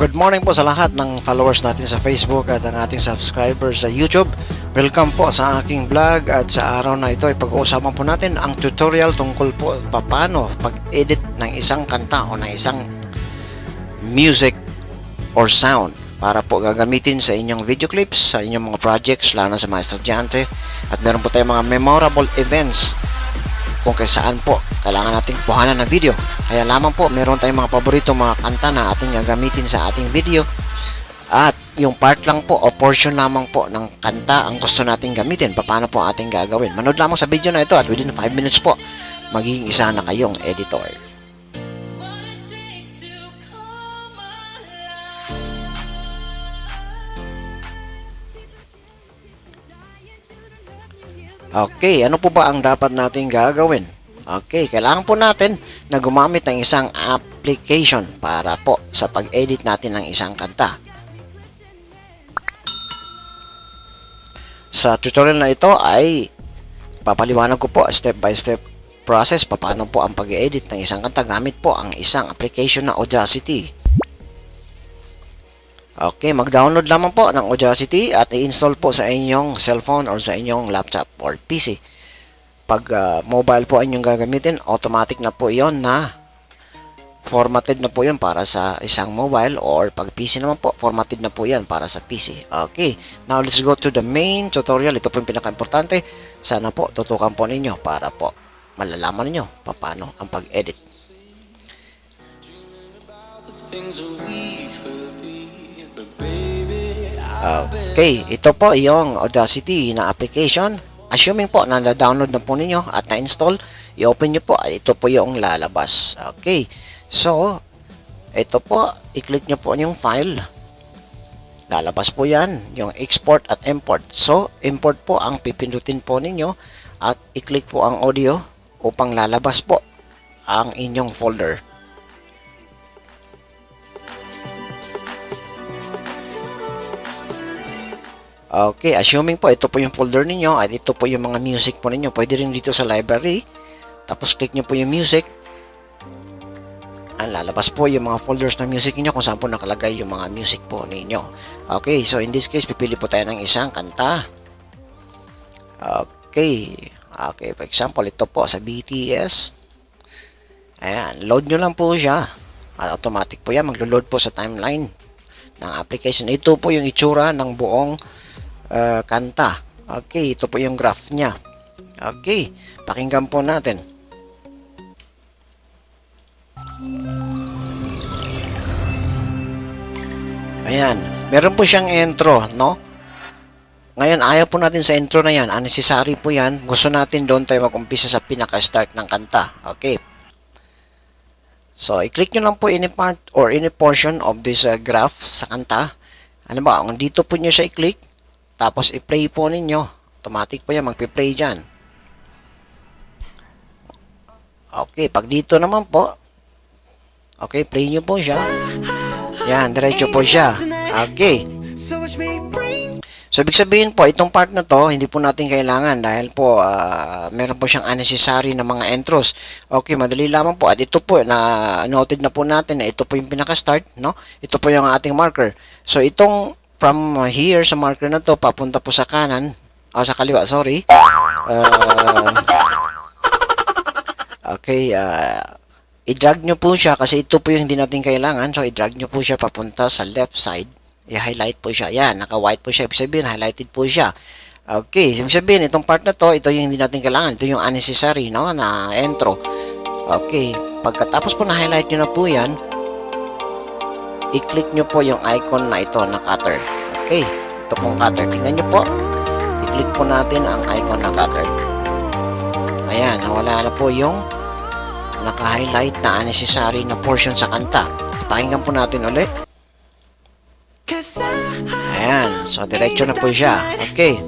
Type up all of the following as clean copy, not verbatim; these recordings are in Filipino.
Good morning po sa lahat ng followers natin sa Facebook at ang ating subscribers sa YouTube. Welcome po sa aking vlog at sa araw na ito ay pag-uusapan po natin ang tutorial tungkol po paano pag-edit ng isang kanta o ng isang music or sound para po gagamitin sa inyong video clips, sa inyong mga projects, lalo na sa mga estudyante. At meron po tayong mga memorable events kung kaya saan po kailangan nating kuhanan ng video. Kaya lamang po meron tayong mga paborito mga kanta na ating gagamitin sa ating video. At yung part lang po o portion lamang po ng kanta ang gusto nating gamitin. Paano po ating gagawin? Manood lamang sa video na ito at within 5 minutes po magiging isa na kayong editor. Okay, ano po ba ang dapat nating gagawin? Okay, kailangan po natin na gumamit ng isang application para po sa pag-edit natin ng isang kanta. Sa tutorial na ito ay papaliwanag ko po step by step process paano po ang pag-edit ng isang kanta gamit po ang isang application na Audacity. Okay, mag-download lamang po ng Audacity at i-install po sa inyong cellphone or sa inyong laptop or PC. Pag mobile po inyong gagamitin, automatic na po iyon na formatted na po yun para sa isang mobile, or pag PC naman po, formatted na po yan para sa PC. Okay, now let's go to the main tutorial. Ito po yung pinaka-importante. Sana po tutukan po ninyo para po malalaman ninyo paano ang pag-edit. Okay, ito po yung Audacity na application. Assuming po na na-download na po ninyo at na-install, i-open nyo po at ito po yung lalabas. Okay, so ito po, i-click nyo po yung file. Lalabas po yan, yung export at import. So, import po ang pipindutin po ninyo at i-click po ang audio upang lalabas po ang inyong folder. Okay, assuming po ito po yung folder ninyo at ito po yung mga music po ninyo. Pwede rin dito sa library. Tapos click nyo po yung music. Lalabas po yung mga folders ng music niyo kung saan po nakalagay yung mga music po ninyo. Okay, so in this case, pipili po tayo ng isang kanta. Okay, for example, ito po sa BTS. Ayan, load nyo lang po siya. Automatic po yan, maglo-load po sa timeline ng application. Ito po yung itsura ng buong kanta. Okay, ito po yung graph niya. Okay, pakinggan po natin. Ayan, meron po siyang intro, no? Ngayon, ayaw po natin sa intro na yan. Unnecessary po yan. Gusto natin doon tayo mag-umpisa sa pinaka-start ng kanta. Okay. So, i-click nyo lang po any part or any portion of this graph sa kanta. Ano ba? Kung dito po nyo siya i-click, tapos i-play po ninyo. Automatic po yan, magpi-play dyan. Okay, pag dito naman po, okay, play nyo po siya. Yan, diretso po siya. Okay. So, ibig sabihin po, itong part na to, hindi po natin kailangan dahil po, meron po siyang unnecessary na mga intros. Okay, madali lamang po. At ito po, na-noted na po natin na ito po yung pinaka-start, no? Ito po yung ating marker. So, itong from here sa marker na to, papunta po sa kanan, sa kaliwa, sorry. Okay, i-drag nyo po siya kasi ito po yung hindi natin kailangan. So, i-drag nyo po siya papunta sa left side. I-highlight po siya. Yan, naka-white po siya. Ibig sabihin, highlighted po siya. Okay, ibig sabihin, itong part na to, ito yung hindi natin kailangan. Ito yung unnecessary, no, na intro. Okay, pagkatapos po na-highlight nyo na po yan, i-click nyo po yung icon na ito na cutter. Okay, ito pong cutter. Tingnan nyo po. I-click po natin ang icon na cutter. Ayan, nawala na po yung naka-highlight na unnecessary na portion sa kanta. Pakinggan po natin ulit. Ayan, so diretso na po siya. Okay.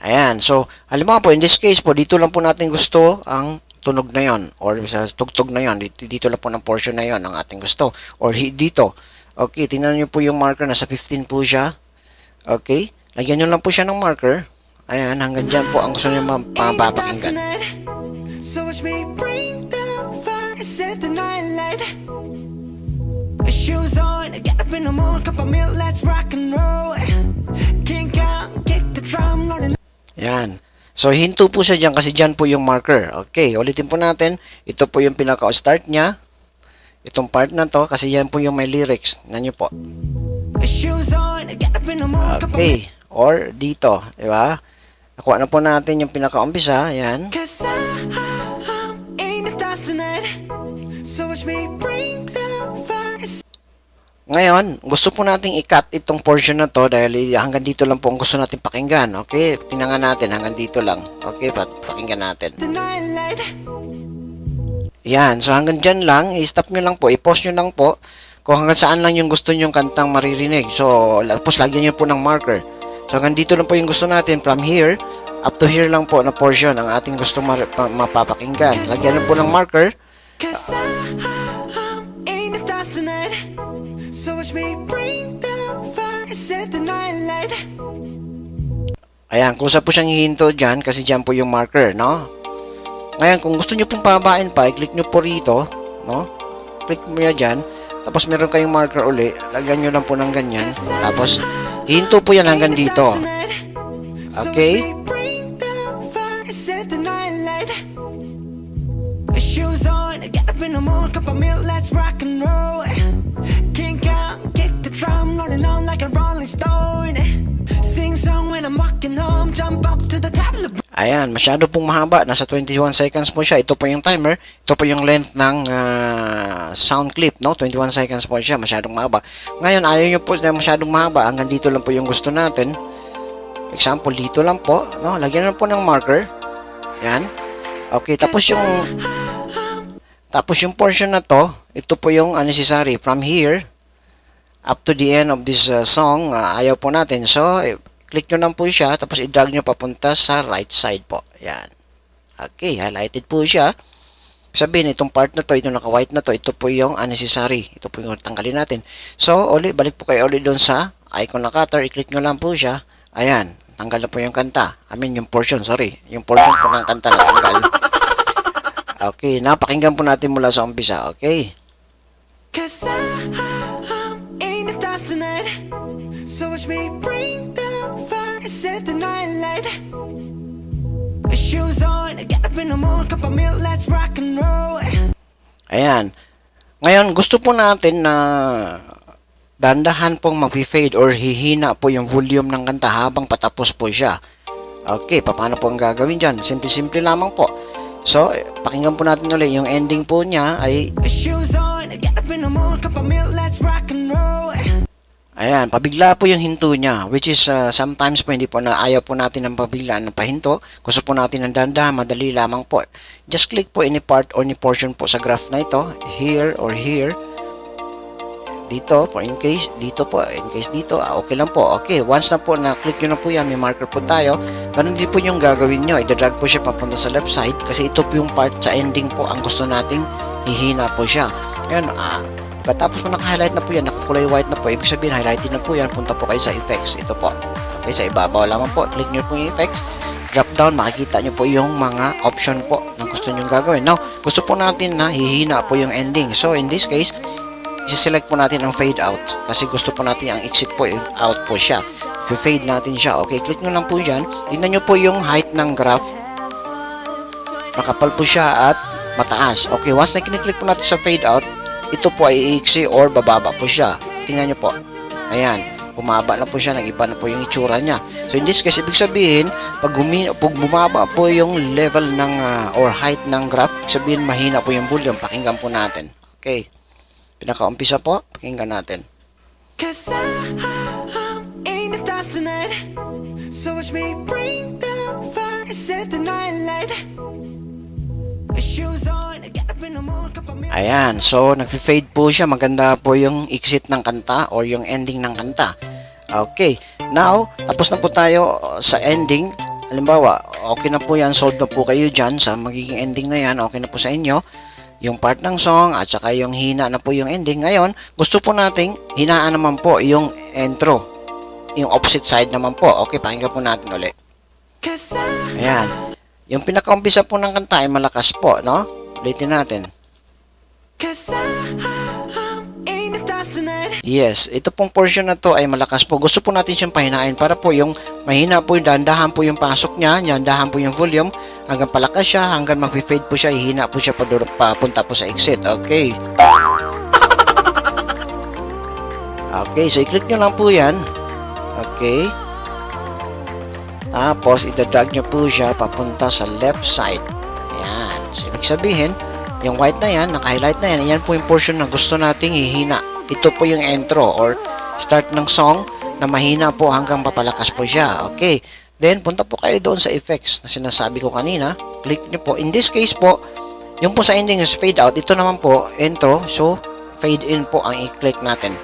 Ayan, so halimbawa po, in this case po, dito lang po natin gusto ang tunog na yon or sa tugtog na yon. Dito lang po ng portion na yon ang ating gusto. Or dito. Okay, tingnan nyo po yung marker, nasa 15 po siya. Okay, lagyan nyo lang po siya ng marker. Ayan, hanggang dyan po ang gusto nyo mapapakinggan. set the night light. Shoes on, get up in the morning, cup of milk, let's rock and roll. Kink out, kick the drum, rolling. Yan. So, hinto po siya dyan kasi dyan po yung marker. Okay, ulitin po natin. Ito po yung pinaka-start niya. Itong part na to, kasi yan po yung may lyrics. Yan nyo po. Shoes on, get up in the morning, cup of milk. Okay. Or dito. Diba? Nakuha na po natin yung pinaka-umpisa. Yan. Cause I'm in the stars tonight. So watch me bring the fire. Ngayon, gusto po nating i-cut itong portion na to dahil hanggang dito lang po ang gusto natin pakinggan. Okay? Tingnan nga natin, hanggang dito lang. Okay? Pakinggan natin. The night light. Yan. So, hanggang dyan lang. I-stop nyo lang po. I-pause nyo lang po kung hanggang saan lang yung gusto nyong kantang maririnig. So, tapos lagyan nyo po ng marker. So, hanggang dito lang po yung gusto natin. From here, up to here lang po na portion ang ating gusto mapapakinggan. Lagyan nyo po ng marker. Cause I'm in the stars tonight. So watch me bring the fire. Set the night light. Ayan, kung saan po siyang hihinto dyan, kasi dyan po yung marker, no? Ngayon, kung gusto nyo pong pababain pa, i-click nyo po rito, no? Click mo yan dyan, tapos meron kayong marker uli, lagyan nyo lang po ng ganyan, tapos, hihinto po yan hanggang dito. Okay? Shoes on, get up in the morning, cup of milk, let's rock and roll. Kink out, kick the drum, rolling on like a rolling stone. Sing song when I'm walking home, jump up to the top of the. Ayan, masyado pong mahaba, nasa 21 seconds po siya. Ito po yung timer, ito po yung length ng sound clip, no? 21 seconds po siya, masyadong mahaba. Ngayon, ayaw nyo po na masyadong mahaba, hanggang dito lang po yung gusto natin. Example, dito lang po, no? Lagyan lang po ng marker. Yan. Okay, tapos yung portion na to, ito po yung unnecessary. From here, up to the end of this song, ayaw po natin. So, click nyo lang po siya, tapos i-drag nyo papunta sa right side po. Yan. Okay, highlighted po siya. Sabihin, itong part na to, itong naka-white na to, ito po yung unnecessary. Ito po yung tanggalin natin. So, balik po kayo ulit doon sa icon na cutter. I-click nyo lang po siya. Ayan, tanggal na po yung kanta. Yung portion, sorry. Yung portion po ng kanta na tanggal. Okay, napakinggan po natin mula sa umpisa, okay? Cause I'm in the stars tonight. So watch me bring the fire. Set the night light. Shoes on, get up in the morning, cup of milk, let's rock and roll. Ayan. Ngayon, gusto po natin na dandahan pong mag-fade or hihina po yung volume ng kanta habang patapos po siya. Okay, paano po ang gagawin dyan? Simple-simple lamang po. So, pakinggan po natin ulit. Yung ending po niya ay Shoes on, get up in the morning, cup of milk, let's rock and roll. ayan, pabigla po yung hinto niya, which is sometimes po hindi po na ayaw po natin ng pabigla ng pahinto. Gusto po natin ng dandahan, madali lamang po. Just click po any part or any portion po sa graph na ito, here or here. Dito, for in case, dito po, in case dito, okay lang po. Okay, once na po na-click nyo na po yan, may marker po tayo. Ganun din po yung gagawin nyo. Ida-drag po siya papunta sa left side kasi ito po yung part sa ending po ang gusto nating hihina po siya. Ngayon, pagkatapos mo naka-highlight na po yan, nakakulay white na po, ibig sabihin, highlighted na po yan, punta po kayo sa effects. Ito po. Okay, sa ibabaw lamang po, click nyo po yung effects. Drop down, makikita nyo po yung mga option po na gusto nyo gagawin. Now, gusto po natin na hihina po yung ending. So, in this case, isi-select po natin ang fade out kasi gusto po natin ang exit po out po siya. I-fade natin siya. Okay, click nyo lang po dyan. Tingnan nyo po yung height ng graph. Makapal po siya at mataas. Okay, once na kiniklik po natin sa fade out, ito po ay iiksi or bababa po siya. Tingnan nyo po. Ayan, bumaba na po siya, nag-iba na po yung itsura niya. So in this case, ibig sabihin, pag bumaba po yung level ng or height ng graph, sabihin mahina po yung volume. Pakinggan po natin. Okay. Pinaka-umpisa po, pakinggan natin. Cause I'm in the stars tonight. So watch me bring the fire. Set the night light. Shoes on, get up in the morning, cup of milk. Ayan, so nag-fade po siya. Maganda po yung exit ng kanta or yung ending ng kanta. Okay, now, tapos na po tayo sa ending. Halimbawa, okay na po yan, sold na po kayo dyan sa magiging ending na yan. Okay na po sa inyo yung part ng song at saka yung hina na po yung ending. Ngayon, gusto po nating hinaan naman po yung intro. Yung opposite side naman po. Okay, pakinggan po natin ulit. Ayan. Yung pinaka-umpisa po ng kanta ay malakas po, no? Ulitin natin. 'Cause I'm in the stars tonight. Yes, ito pong portion na to ay malakas po. Gusto po natin siyang pahinain para po yung mahina po yung dahan po yung pasok niya, dahan po yung volume, hanggang palakas siya, hanggang mag-fade po siya, ihina po siya papunta po sa exit. Okay. Okay, so i-click nyo lang po yan. Okay. Tapos, itadrag nyo po siya papunta sa left side. Ayan. So, ibig sabihin, yung white na yan, naka-highlight na yan, yan po yung portion na gusto nating ihina. Ito po yung intro or start ng song na mahina po hanggang papalakas po siya. Okay. Then, punta po kayo doon sa effects na sinasabi ko kanina. Click nyo po. In this case po, yung po sa ending is fade out. Ito naman po, intro. So, fade in po ang i-click natin.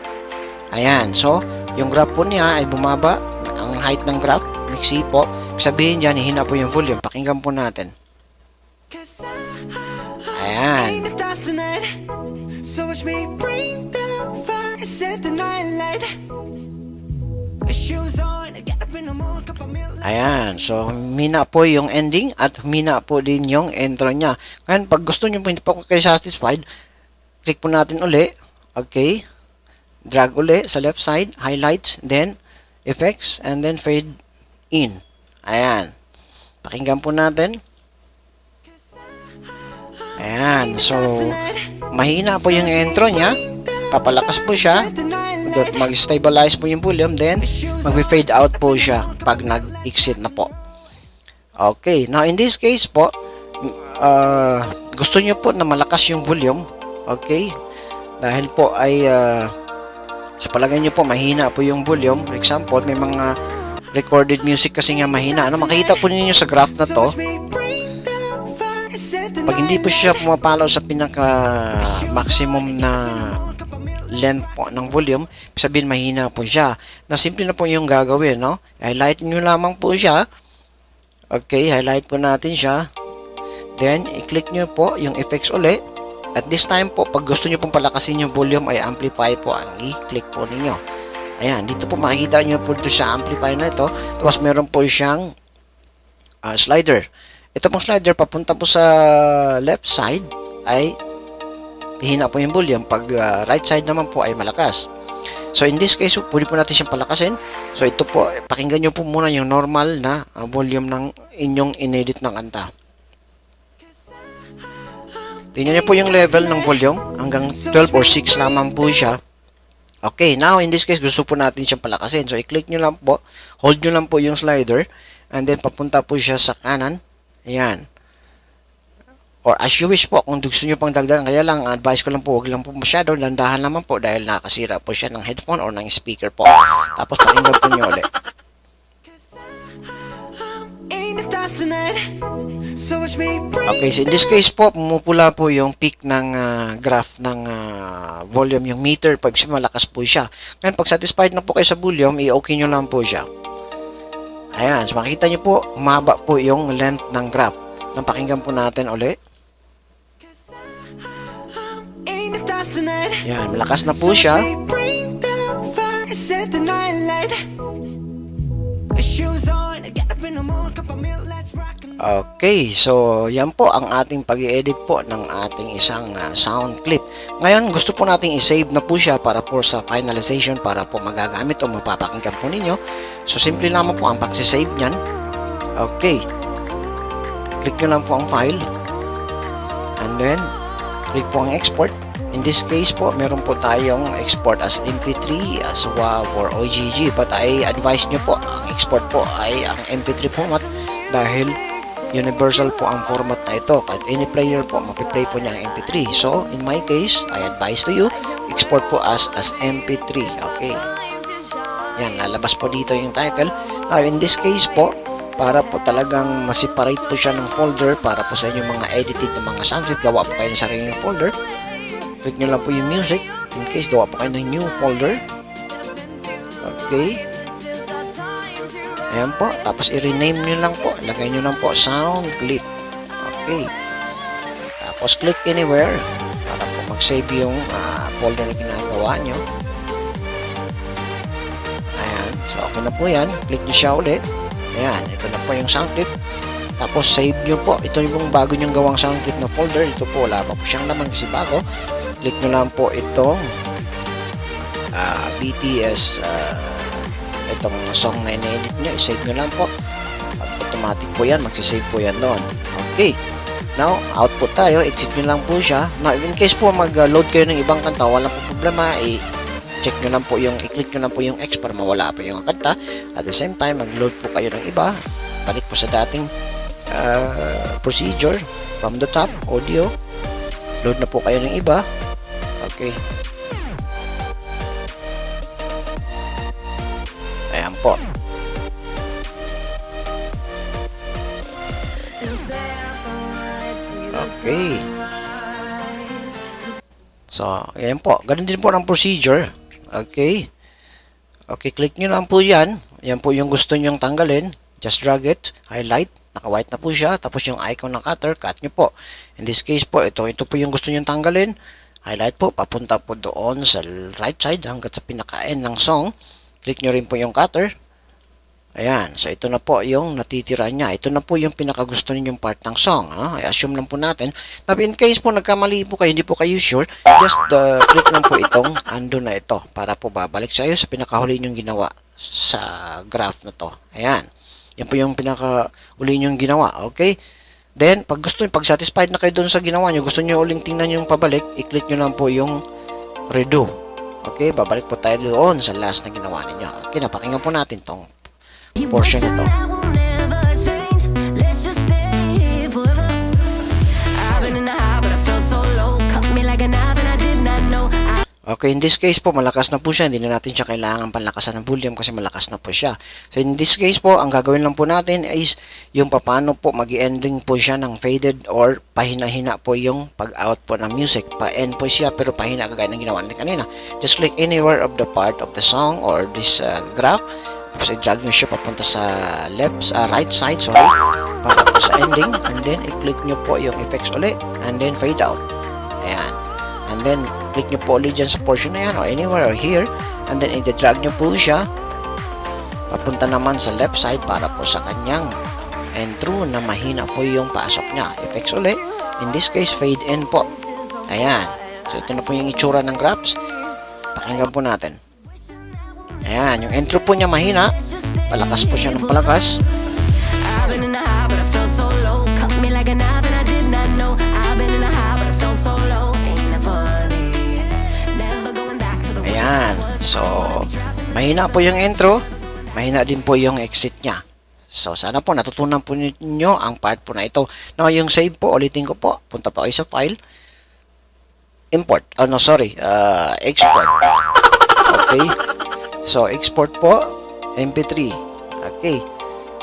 Ayan. So, yung graph po niya ay bumaba. Ang height ng graph, mixi po. Sabihin dyan, hihina po yung volume. Pakinggan po natin. Ayan. In the stars tonight. So watch me bring the fire, set the night light. Shoes on, get up in the morning, cup of milk. Ayan. So, humina po yung ending at humina po din yung intro niya. Ngayon, pag gusto nyo po hindi po kayo satisfied, click po natin uli. Okay. Drag uli sa left side, highlights, then effects, and then fade in. Ayan. Pakinggan po natin. Ayan. So, mahina po yung intro niya. Papalakas po siya. Mag-stabilize po yung volume. Then, mag-fade out po siya pag nag-exit na po. Okay. Now, in this case po, gusto nyo po na malakas yung volume. Okay. Dahil po ay sa palagay nyo po, mahina po yung volume. For example, may mga recorded music kasi nga mahina. Ano, makikita po ninyo sa graph na to, pag hindi po siya pumapalo sa pinaka-maximum na length po ng volume, sabihin mahina po siya. Na simple na po yung gagawin, no? Highlight nyo lamang po siya. Okay, highlight po natin siya. Then, i-click nyo po yung effects uli. At this time po, pag gusto nyo pong palakasin yung volume, ay amplify po ang i-click po ninyo. Ayan, dito po makikita nyo po dito sa amplify na ito. Tapos meron po siyang slider. Ito pong slider, papunta po sa left side, ay hihina po yung volume. Pag right side naman po ay malakas. So in this case, pwede po natin siyang palakasin. So ito po, pakinggan nyo po muna yung normal na volume ng inyong inedit ng kanta. Tingnan nyo po yung level ng volume. Hanggang 12 or 6 lamang po siya. Okay, now in this case, gusto po natin siyang palakasin. So, i-click nyo lang po. Hold nyo lang po yung slider. And then, papunta po siya sa kanan. Ayan. Or as you wish po, kung gusto nyo pang dagdagan. Kaya lang, advice ko lang po, huwag lang po masyado. Landahan naman po dahil nakasira po siya ng headphone or ng speaker po. Tapos, pakinggan po nyo ulit. In the stars tonight. So watch me bring. Okay, so in this case po, pumupula po yung peak ng graph ng volume, yung meter, pag malakas po siya. Ngayon, pag satisfied na po kayo sa volume, i-okay nyo lang po siya. Ayan, so makikita nyo po, umaba po yung length ng graph. Nang pakinggan po natin ulit. In the stars tonight. Ayan, malakas na po siya. So watch me bring the fire, set the night light. Shoes on, get up in the morning, cup of milk, let's rock and roll. Okay, so yan po ang ating pag-i-edit po ng ating isang sound clip. Ngayon, gusto po nating i-save na po siya para po sa finalization, para po magagamit o mapapakinggan po ninyo. So, simple lamang po ang pag-save niyan. Okay. Click nyo lang po ang file. And then, click po ang export. In this case po, meron po tayong export as MP3, as WAV or OGG. But I advise nyo po, ang export po ay ang MP3 format dahil universal po ang format na ito. Kahit any player po, mapiplay po niya ang MP3. So, in my case, I advise to you, export po as MP3. Okay. Yan, lalabas po dito yung title. Now, in this case po, para po talagang ma-separate po siya ng folder para po sa inyong mga edited na mga sounds. Gawa po kayo ng sarili ng folder. Click nyo lang po yung music. In case, gawa po kayo ng new folder. Okay. Ayan po. Tapos, i-rename nyo lang po. Lagay nyo lang po, sound clip. Okay. Tapos, click anywhere para po mag-save yung folder na ginagawa nyo. Ayan. So, okay na po yan. Click nyo siya ulit. Ayan. Ito na po yung sound clip. Tapos, save nyo po. Ito yung bago nyong gawang sound clip na folder. Ito po, wala pa po siyang laman kasi bago. i-click nyo lang po itong BTS itong song na ina-edit nyo, i-save nyo lang po at automatic po yan, magsisave po yan doon. Okay, now output tayo, exit nyo lang po siya. Now in case po mag-load kayo ng ibang kanta, walang po problema, check nyo lang po yung, i-click nyo lang po yung X para mawala pa yung kanta. At the same time, mag-load po kayo ng iba, balik po sa dating procedure from the top, audio, load na po kayo ng iba. Okay, ayan po. Okay, so ayan po, ganun din po ang procedure. Okay, okay, click nyo lang po yan. Yan po yung gusto nyong tanggalin, just drag it, highlight, naka-white na po siya, tapos yung icon ng cutter, cut nyo po. In this case po, ito po yung gusto nyong tanggalin, highlight po, papunta po doon sa right side hanggang sa pinaka-end ng song. Click nyo rin po yung cutter. Ayan, so ito na po yung natitira niya. Ito na po yung pinakagusto ninyong part ng song. I-assume lang po natin. Tapi in case po nagkamali po kayo, hindi po kayo sure, just click lang po itong undo na ito para po babalik sa iyo sa pinakahuli nyong ginawa sa graph na to. Ayan, yan po yung pinakahuli nyong ginawa. Okay, then pag satisfied na kayo doon sa ginawa nyo, gusto nyo uling tingnan yung pabalik, i-click nyo lang po yung redo. Okay, babalik po tayo doon sa last na ginawa ninyo. Okay, napakinggan po natin tong portion na to. Okay, in this case po, malakas na po siya. Hindi na natin siya kailangan panlakasan ng volume kasi malakas na po siya. So, in this case po, ang gagawin lang po natin is yung paano po mag-ending po siya ng faded or pahina-hina po yung pag-out po ng music. Pa-end po siya pero pahina kagaya ng ginawa natin kanina. Just click anywhere of the part of the song or this graph. Tapos i-drag nyo siya papunta sa right side, para po sa ending. And then, i-click nyo po yung effects ulit. And then, fade out. Ayan. And then, click nyo po ulit dyan sa portion na yan or anywhere or here. And then, i-drag nyo po siya papunta naman sa left side para po sa kanyang and through na mahina po yung pasok niya. Effects ulit. In this case, fade in po. Ayan. So, ito na po yung itsura ng graphs. Pakinggan po natin. Ayan, yung intro po niya mahina. Palakas po siya ng palakas. Ayan, so mahina po yung intro, mahina din po yung exit niya. So sana po natutunan po ninyo ang part po na ito. Now yung save po, ulitin ko po, punta po kayo sa file, import, export. Okay, so export po, MP3. Okay,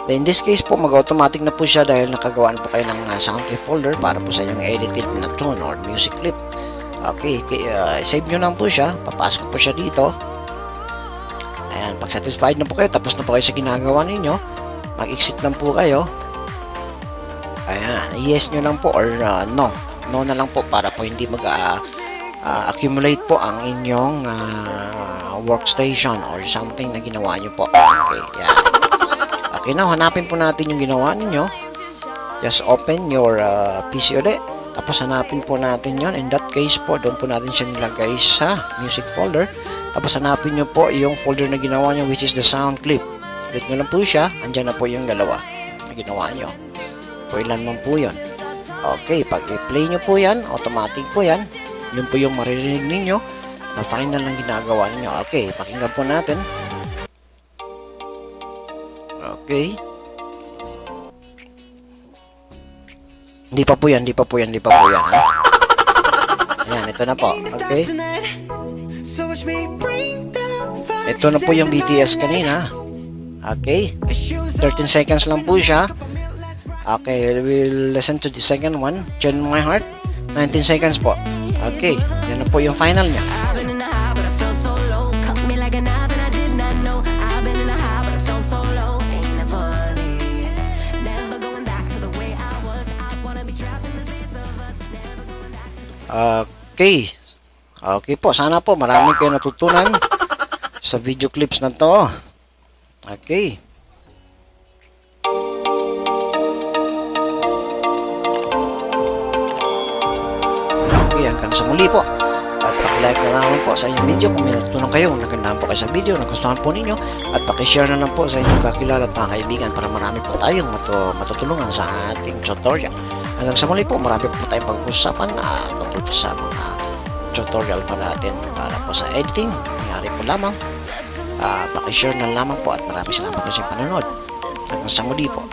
then in this case po, mag-automatic na po siya dahil nakagawa na po kayo ng sound clip folder para po sa inyong edited na tune or music clip. Okay, save nyo lang po siya, papasok po siya dito. Ayan, pag satisfied na po kayo, tapos na po kayo sa ginagawa ninyo, mag-exit lang po kayo. Ayan, yes nyo lang po or no na lang po para po hindi accumulate po ang inyong workstation or something na ginawa nyo po. Okay, yan. Okay, now hanapin po natin yung ginawa ninyo. Just open your PC ulit. Tapos hanapin po natin yon. In that case po, doon po natin siya nilagay sa music folder. Tapos hanapin nyo po yung folder na ginawa nyo, which is the sound clip. Click nyo lang po siya. Andyan na po yung dalawa na ginawa nyo. O ilan man po yun. Okay, pag i-play nyo po yan, automatic po yan. Yun po yung maririnig ninyo na final ng ginagawa ninyo. Okay, pakinggan po natin. Okay. Hindi pa po yan. Ha? Ayan, ito na po. Okay. Ito na po yung BTS kanina. Okay. 13 seconds lang po siya. Okay, we'll listen to the second one. Tune My Heart. 19 seconds po. Okay, yan na po yung final niya. Okay. Okay po, sana po marami kayo natutunan sa video clips na to. Okay. Okay, hanggang sa muli po. at paki-like na lang po sa inyong video kung may natutunan kayo, kung nagandahan po kayo sa video, nagustuhan po ninyo, at paki-share na lang po sa inyong kakilala at mga kaibigan para marami po tayong matutulungan sa ating tutorial. Hanggang sa muli po, marami po tayong pag-usapan tungkol po sa mga tutorial pa natin para po sa editing. Mayari po lamang, paki-share na lamang po at maraming salamat po sa panonood. Hanggang sa muli po.